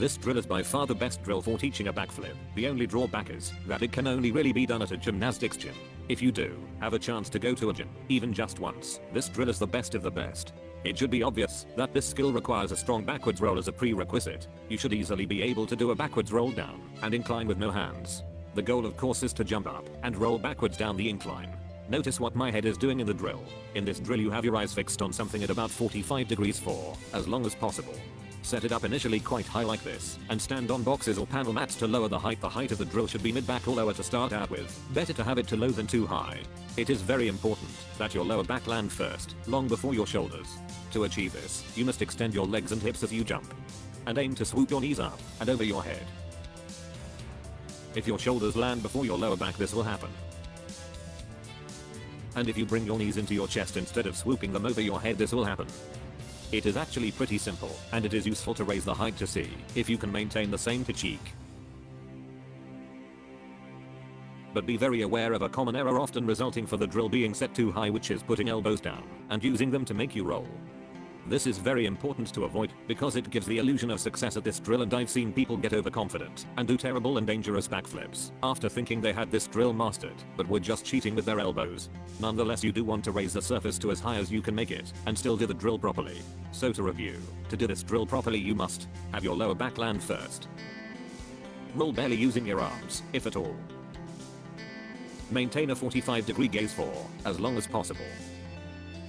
This drill is by far the best drill for teaching a backflip. The only drawback is that it can only really be done at a gymnastics gym. If you do have a chance to go to a gym, even just once, this drill is the best of the best. It should be obvious that this skill requires a strong backwards roll as a prerequisite. You should easily be able to do a backwards roll down and incline with no hands. The goal of course is to jump up and roll backwards down the incline. Notice what my head is doing in the drill. In this drill you have your eyes fixed on something at about 45 degrees for as long as possible. Set it up initially quite high like this, and stand on boxes or panel mats to lower the height. The height of the drill should be mid-back or lower to start out with. Better to have it too low than too high. It is very important that your lower back land first, long before your shoulders. To achieve this, you must extend your legs and hips as you jump. And aim to swoop your knees up and over your head. If your shoulders land before your lower back, this will happen. And if you bring your knees into your chest instead of swooping them over your head, this will happen. It is actually pretty simple, and it is useful to raise the height to see if you can maintain the same technique. But be very aware of a common error often resulting for the drill being set too high, which is putting elbows down and using them to make you roll. This is very important to avoid because it gives the illusion of success at this drill, and I've seen people get overconfident and do terrible and dangerous backflips after thinking they had this drill mastered but were just cheating with their elbows. Nonetheless, you do want to raise the surface to as high as you can make it and still do the drill properly. So to review, to do this drill properly you must have your lower back land first. Roll barely using your arms, if at all. Maintain a 45-degree gaze for as long as possible.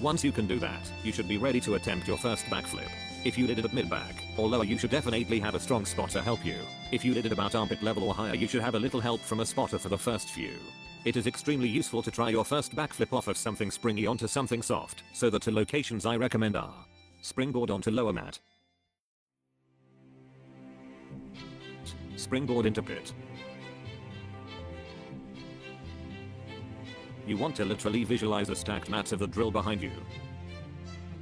Once you can do that, you should be ready to attempt your first backflip. If you did it at mid-back or lower, you should definitely have a strong spotter help you. If you did it about armpit level or higher, you should have a little help from a spotter for the first few. It is extremely useful to try your first backflip off of something springy onto something soft, so the two locations I recommend are springboard onto lower mat, springboard into pit. You want to literally visualize the stacked mats of the drill behind you.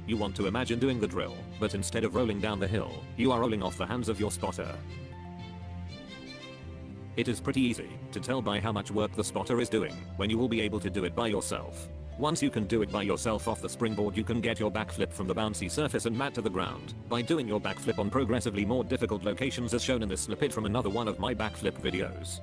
You want to imagine doing the drill, but instead of rolling down the hill, you are rolling off the hands of your spotter. It is pretty easy to tell by how much work the spotter is doing when you will be able to do it by yourself. Once you can do it by yourself off the springboard, you can get your backflip from the bouncy surface and mat to the ground by doing your backflip on progressively more difficult locations as shown in this snippet from another one of my backflip videos.